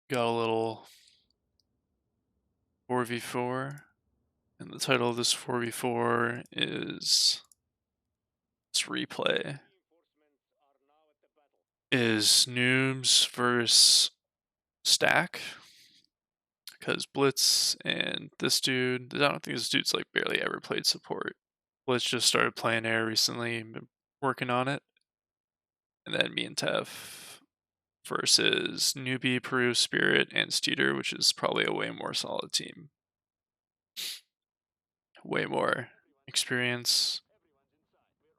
got a little 4v4, and the title of this 4v4 is this replay is noobs versus stack, because Blitz and this dude, I don't think this dude's like barely ever played support. Blitz just started playing air recently and been working on it, and then me and Tef versus newbie Peru Spirit and Steeder, which is probably a way more solid team, way more experience,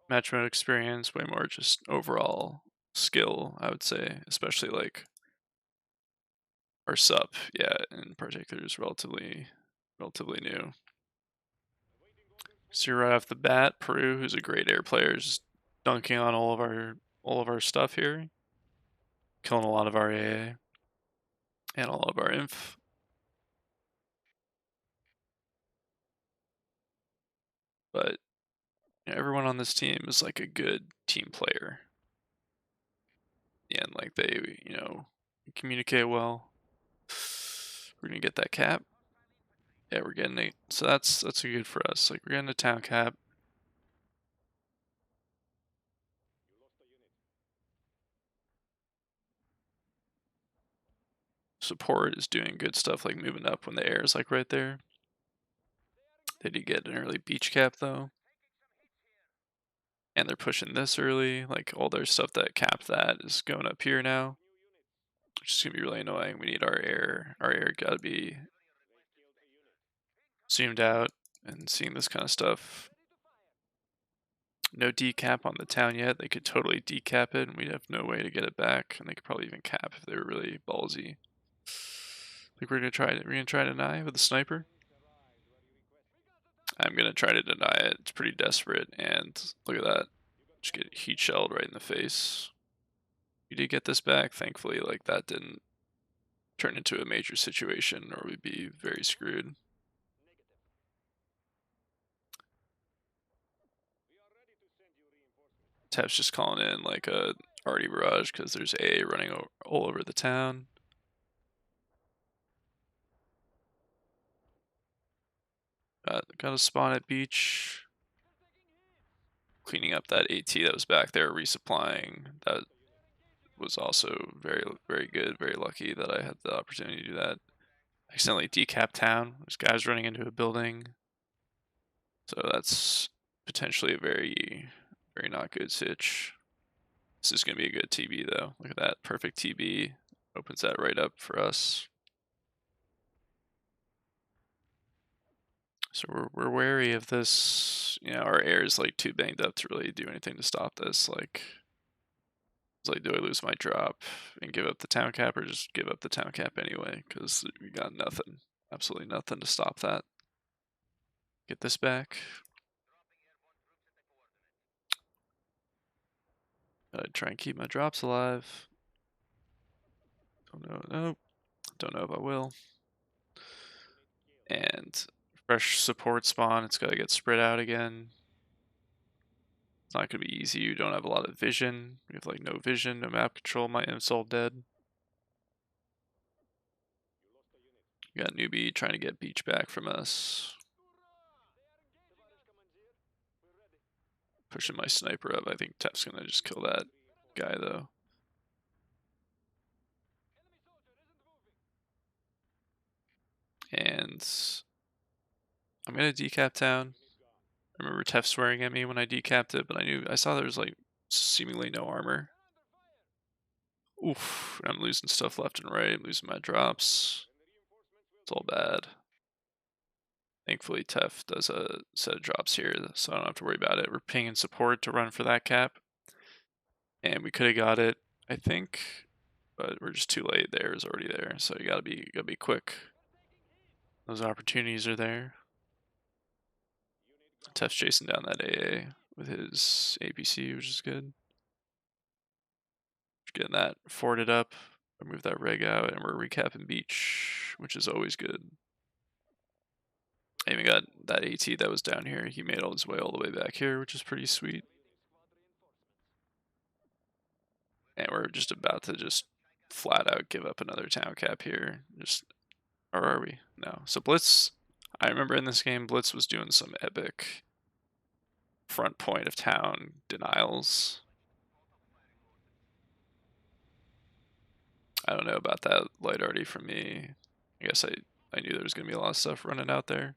match mode experience, way more just overall skill, I would say, especially like our sup, yeah, in particular is relatively new. So right off the bat, Peru, who's a great air player, is just dunking on all of our stuff here, killing a lot of our AA and all of our inf. But everyone on this team is like a good team player. And like they, communicate well. We're gonna get that cap. Yeah, we're getting it. So that's a good for us. Like we're getting a town cap. Support is doing good stuff like moving up when the air is like right there. They did get an early beach cap though. And they're pushing this early. Like all their stuff that capped that is going up here now. Which is gonna be really annoying. We need our air. Our air gotta be zoomed out and seeing this kind of stuff. No decap on the town yet. They could totally decap it and we'd have no way to get it back. And they could probably even cap if they were really ballsy. Like we're gonna try it. We're gonna try to deny with a sniper. I'm gonna try to deny it. It's pretty desperate, and look at that. Just get heat shelled right in the face. We did get this back, thankfully. Like that didn't turn into a major situation, or we'd be very screwed. Tap's just calling in like a arty barrage because there's A running all over the town. Got a spawn at beach. Cleaning up that AT that was back there, resupplying. That was also very good, very lucky that I had the opportunity to do that. Accidentally decap town. There's guys running into a building. So that's potentially a very not good sitch. This is going to be a good TB though. Look at that. Perfect TB. Opens that right up for us. So we're wary of this. Our air is like too banged up to really do anything to stop this. Like, it's like, do I lose my drop and give up the town cap, or just give up the town cap anyway? Because we got nothing, absolutely nothing to stop that. Get this back. Gotta try and keep my drops alive. Don't know. Nope. Don't know if I will. And fresh support spawn. It's gotta get spread out again. It's not gonna be easy. You don't have a lot of vision. We have like no vision, no map control. My imp's all dead. We got newbie trying to get beach back from us. Pushing my sniper up. I think Tef's gonna just kill that guy though. And I'm gonna decap town. I remember Tef swearing at me when I decapped it, but I saw there was like seemingly no armor. Oof, I'm losing stuff left and right. I'm losing my drops. It's all bad. Thankfully, Tef does a set of drops here, so I don't have to worry about it. We're pinging support to run for that cap. And we could have got it, I think, but we're just too late. The air is already there, so you gotta be quick. Those opportunities are there. Tef's chasing down that AA with his APC, which is good. Getting that forwarded up. I move that reg out, and we're recapping beach, which is always good. I even got that AT that was down here. He made all his way all the way back here, which is pretty sweet. And we're just about to just flat out give up another town cap here. Just or are we? No. So Blitz, I remember in this game, Blitz was doing some epic front point of town denials. I don't know about that light arty from me. I guess I knew there was gonna be a lot of stuff running out there.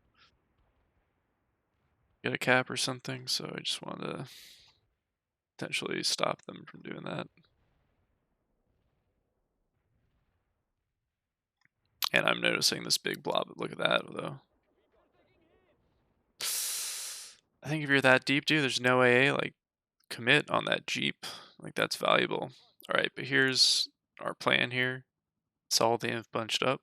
Get a cap or something, so I just wanted to potentially stop them from doing that. And I'm noticing this big blob. Look at that, though. I think if you're that deep, dude, there's no AA. Like, commit on that Jeep. Like, that's valuable. All right, but here's our plan here. It's all the inf bunched up.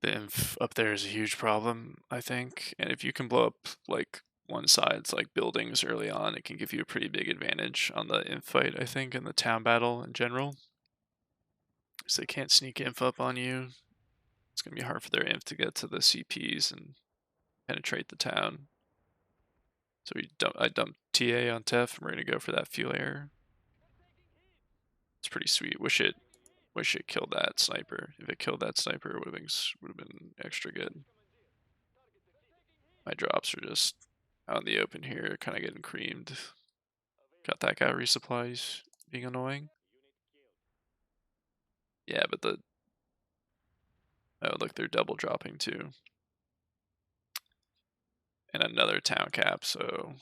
The inf up there is a huge problem, I think. And if you can blow up, like, one side's, like, buildings early on, it can give you a pretty big advantage on the inf fight, I think, and the town battle in general. Because they can't sneak inf up on you. It's going to be hard for their inf to get to the CPs and penetrate the town. So I dumped TA on Tef, and we're gonna go for that fuel air. It's pretty sweet. Wish it killed that sniper. If it killed that sniper, it would have been extra good. My drops are just out in the open here, kind of getting creamed. Got that guy resupplies being annoying. Yeah, but oh look, they're double dropping too, and another town cap. So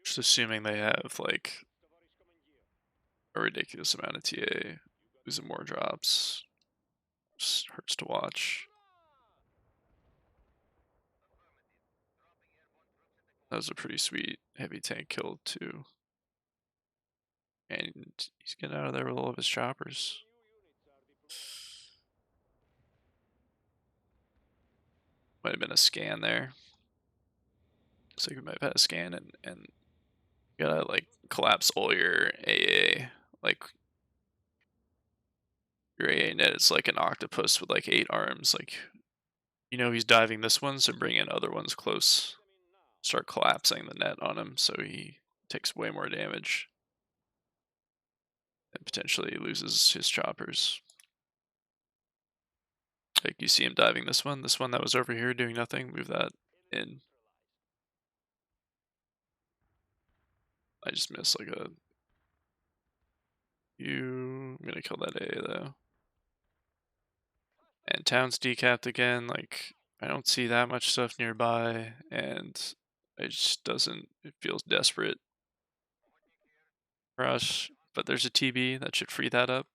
just assuming they have like a ridiculous amount of TA, losing more drops. Just hurts to watch. That was a pretty sweet heavy tank kill too. And he's getting out of there with all of his choppers. Might have been a scan there. Looks like we might have had a scan and you gotta like collapse all your AA. Like your AA net is like an octopus with like 8 arms. Like you know he's diving this one, so bring in other ones close. Start collapsing the net on him so he takes way more damage. And potentially loses his choppers. Like you see him diving this one that was over here doing nothing, move that in. I just missed like a I'm gonna kill that A though. And town's decapped again, like I don't see that much stuff nearby and it just doesn't it feels desperate. Rush. But there's a TB that should free that up.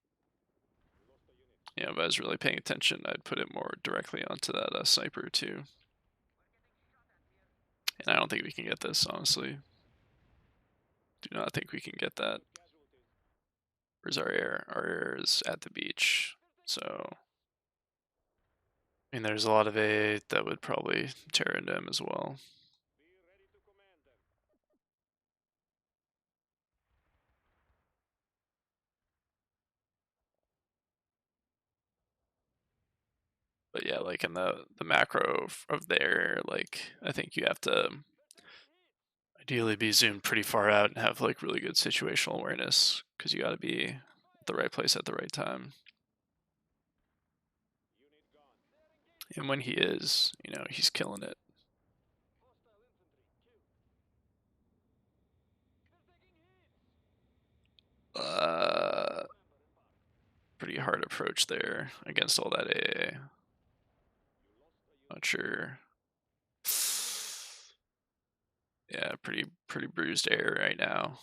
Yeah, if I was really paying attention, I'd put it more directly onto that sniper too. And I don't think we can get this, honestly. Do not think we can get that. Where's our air? Our air is at the beach. So, I mean, there's a lot of A that would probably tear into him as well. But yeah, like in the macro of there, like I think you have to ideally be zoomed pretty far out and have like really good situational awareness because you got to be at the right place at the right time. And when he is, you know, he's killing it. Pretty hard approach there against all that AA. Not sure. Yeah, pretty bruised air right now.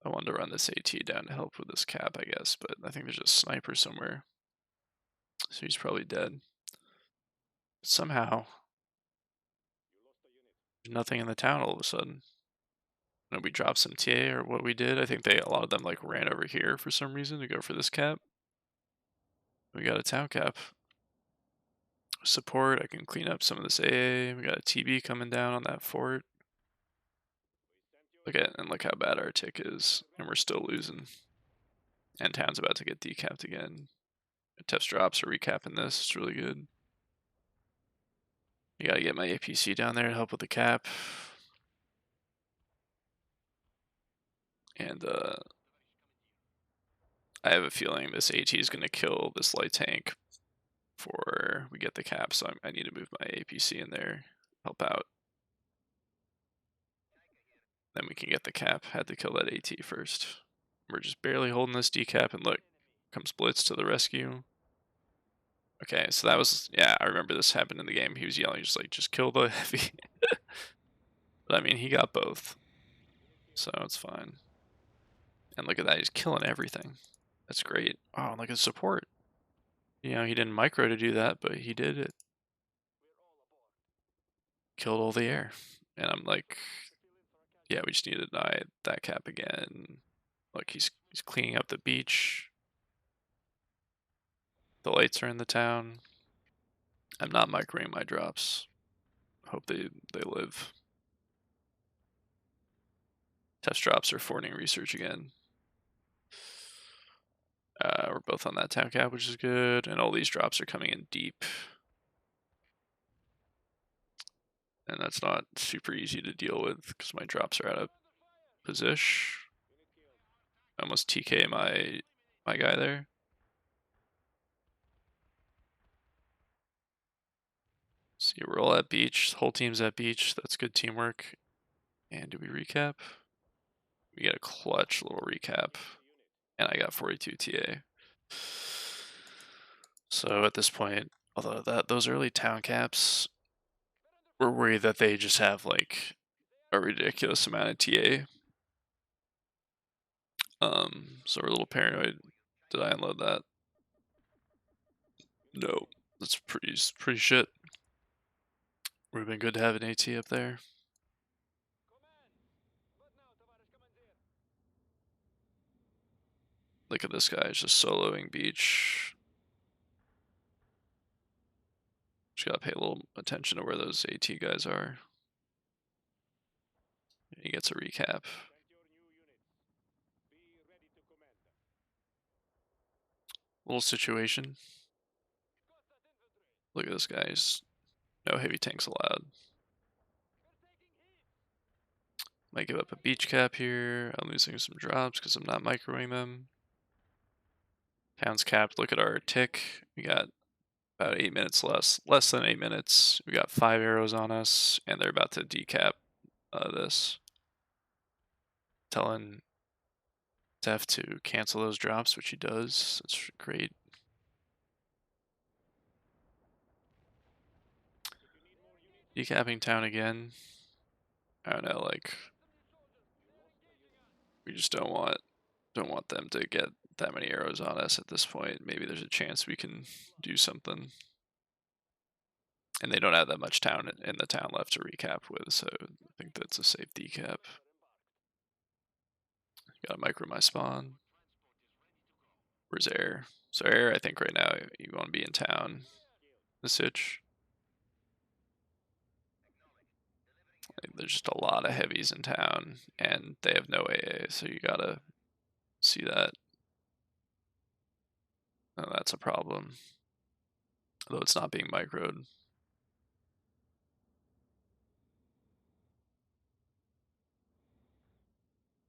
I wanted to run this AT down to help with this cap, I guess, but I think there's a sniper somewhere. So he's probably dead. But somehow, there's nothing in the town all of a sudden. And we dropped some TA or what we did. I think a lot of them like ran over here for some reason to go for this cap. We got a town cap. Support, I can clean up some of this AA. We got a TB coming down on that fort. Look how bad our tick is, and we're still losing. And town's about to get decapped again. Test drops are recapping this. It's really good. You gotta get my APC down there to help with the cap. And I have a feeling this AT is gonna kill this light tank before we get the cap, so I need to move my APC in there, help out. Then we can get the cap. Had to kill that AT first. We're just barely holding this decap, and look, comes Blitz to the rescue. Okay, so that was, yeah, I remember this happened in the game. He was yelling, just like, just kill the heavy. But I mean, he got both, so it's fine. And look at that, he's killing everything. That's great. Oh, and look at support. You know, he didn't micro to do that, but he did it. Killed all the air. And I'm like, yeah, we just need to deny that cap again. Look, he's cleaning up the beach. The lights are in the town. I'm not microing my drops. Hope they live. Test drops are forwarding research again. We're both on that town cap, which is good. And all these drops are coming in deep. And that's not super easy to deal with because my drops are out of position. I almost TK my guy there. See, we're all at beach. The whole team's at beach. That's good teamwork. And do we recap? We get a clutch little recap. And I got 42 TA. So at this point, although those early town caps, we're worried that they just have like a ridiculous amount of TA. So we're a little paranoid. Did I unload that? No. That's pretty shit. Would have been good to have an AT up there. Look at this guy, he's just soloing beach. Just gotta pay a little attention to where those AT guys are. He gets a recap. Little situation. Look at this guy's no heavy tanks allowed. Might give up a beach cap here. I'm losing some drops because I'm not microing them. Town's capped. Look at our tick. We got about 8 minutes less than 8 minutes. We got 5 arrows on us, and they're about to decap this. Telling Def to cancel those drops, which he does. That's great. Decapping town again. I don't know, like we just don't want them to get that many arrows on us at this point. Maybe there's a chance we can do something. And they don't have that much town in the town left to recap with, so I think that's a safe decap. Gotta micro my spawn. Where's air? So air, I think right now you want to be in town. The sitch. There's just a lot of heavies in town, and they have no AA, so you gotta see that. Oh, that's a problem. Although it's not being microed.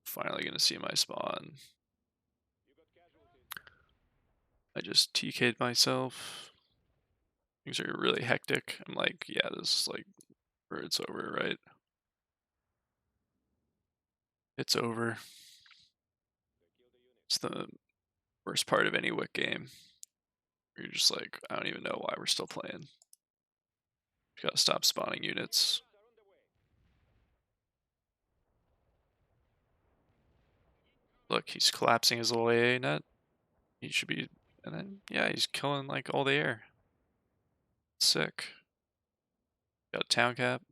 Finally gonna see my spawn. I just TK'd myself. Things are really hectic. I'm like, yeah, this is like where it's over, right? It's over. It's the worst part of any Wick game. You're just like, I don't even know why we're still playing. You gotta stop spawning units. Look, he's collapsing his little AA net. He should be, and then, yeah, he's killing like all the air. Sick. Got a town cap.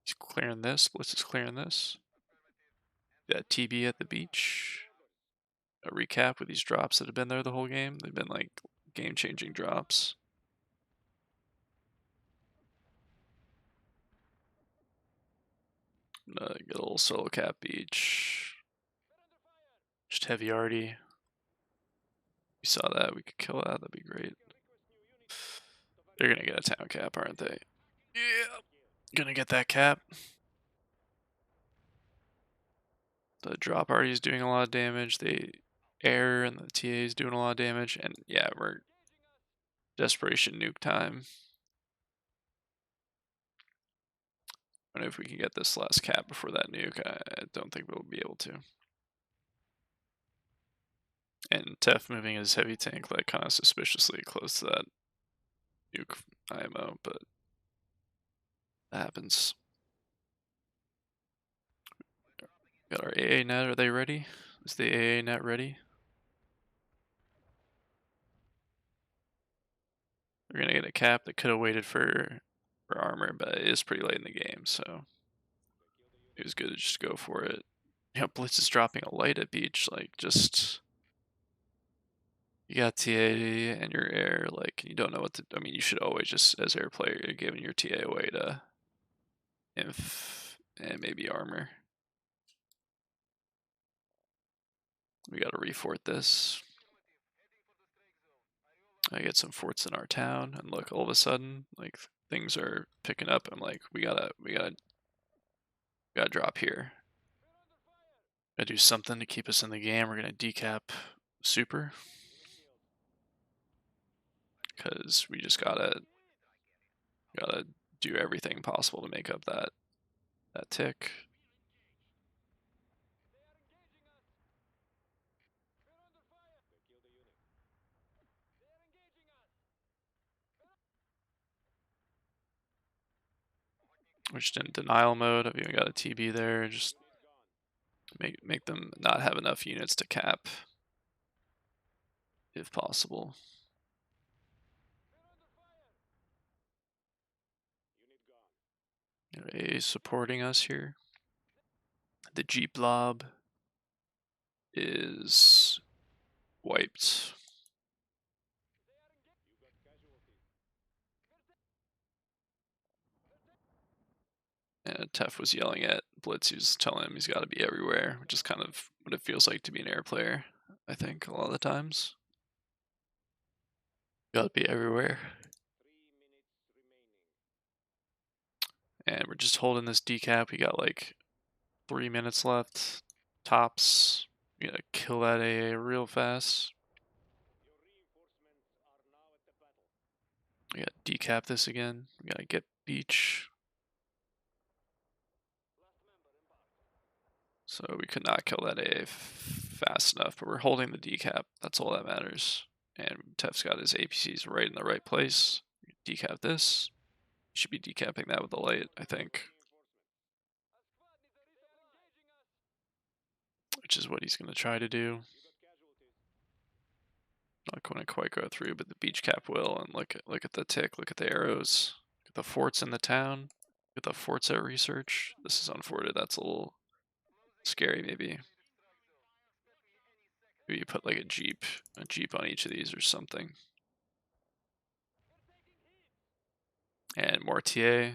He's clearing this. Blitz is clearing this. Got TB at the beach. A recap with these drops that have been there the whole game. They've been like game-changing drops. Get a little solo cap beach. Just heavy arty. We saw that. We could kill that. That'd be great. They're gonna get a town cap, aren't they? Yeah. Gonna get that cap. The drop party is doing a lot of damage. The air and the TA is doing a lot of damage. And yeah, we're desperation nuke time. I don't know if we can get this last cap before that nuke. I don't think we'll be able to. And Tef moving his heavy tank like kind of suspiciously close to that nuke IMO, but that happens. Got our AA net. Are they ready? Is the AA net ready? We're gonna get a cap that could have waited for armor, but it is pretty late in the game, so it was good to just go for it. You know, Blitz is dropping a light at beach, like just you got TA and your air, like you don't know what to. I mean, you should always just as air player, you're giving your TA away to inf and maybe armor. We gotta refort this. I get some forts in our town, and look, all of a sudden, like things are picking up. I'm like, we gotta drop here. Gotta do something to keep us in the game. We're gonna decap super because we just gotta do everything possible to make up that tick. We're just in denial mode. I've even got a TB there. Just make them not have enough units to cap, if possible. A supporting us here. The Jeep Lob is wiped. And Tef was yelling at Blitz. He was telling him he's got to be everywhere, which is kind of what it feels like to be an air player, I think, a lot of the times. Gotta be everywhere. And we're just holding this decap. We got like 3 minutes left. Tops. We gotta kill that AA real fast. We gotta decap this again. We gotta get beach. So we could not kill that AA fast enough, but we're holding the decap. That's all that matters. And Tef's got his APCs right in the right place. Decap this. Should be decapping that with the light, I think. Which is what he's going to try to do. Not going to quite go through, but the beach cap will. And look at the tick. Look at the arrows. Look at the forts in the town. Look at the forts at research. This is unforted. That's a little scary, maybe. Maybe you put like a jeep on each of these or something. And more TA.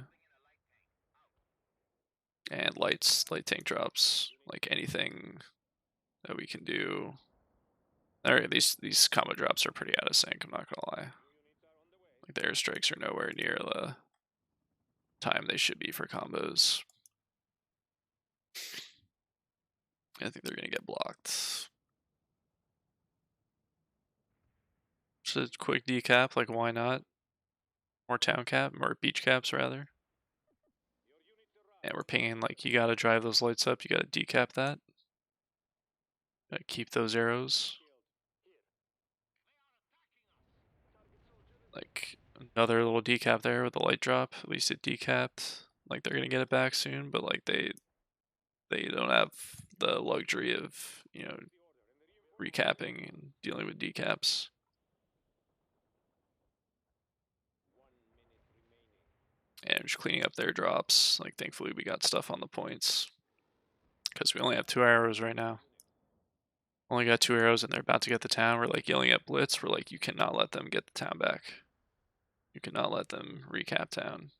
And light tank drops. Like anything that we can do. Alright, these combo drops are pretty out of sync, I'm not gonna lie. Like the airstrikes are nowhere near the time they should be for combos. I think they're gonna get blocked. Just a quick decap, like why not? More town cap, more beach caps rather. And we're pinging like you gotta drive those lights up, you gotta decap that. Gotta keep those arrows. Like another little decap there with the light drop. At least it decapped. Like they're gonna get it back soon, but like they don't have the luxury of, you know, recapping and dealing with decaps. And just cleaning up their drops. Like thankfully we got stuff on the points. Because we only have 2 arrows right now. Only got 2 arrows and they're about to get the town. We're like yelling at Blitz. We're like, you cannot let them get the town back. You cannot let them recap town.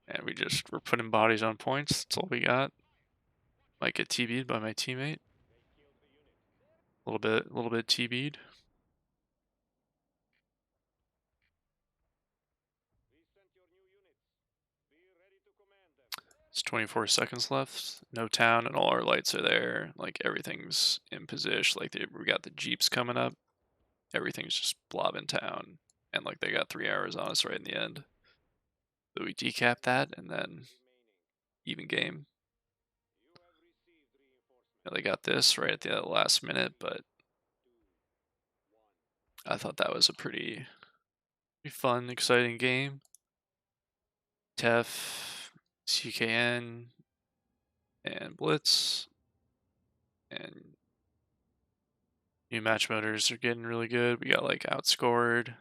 And we're putting bodies on points. That's all we got. Might get TB'd by my teammate. A little bit TB'd. It's 24 seconds left. No town, and all our lights are there. Like everything's in position. Like we got the jeeps coming up. Everything's just blobbing town, and like they got 3 hours on us right in the end. So we decap that, and then even game. And they got this right at the last minute, but I thought that was a pretty fun, exciting game. Tef, CKN, and Blitz, and new match motors are getting really good. We got like outscored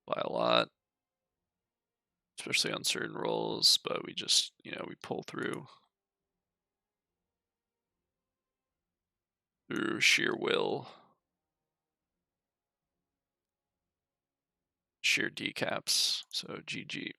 by a lot, especially on certain roles, but we just, we pull through sheer will, sheer decaps. So GG.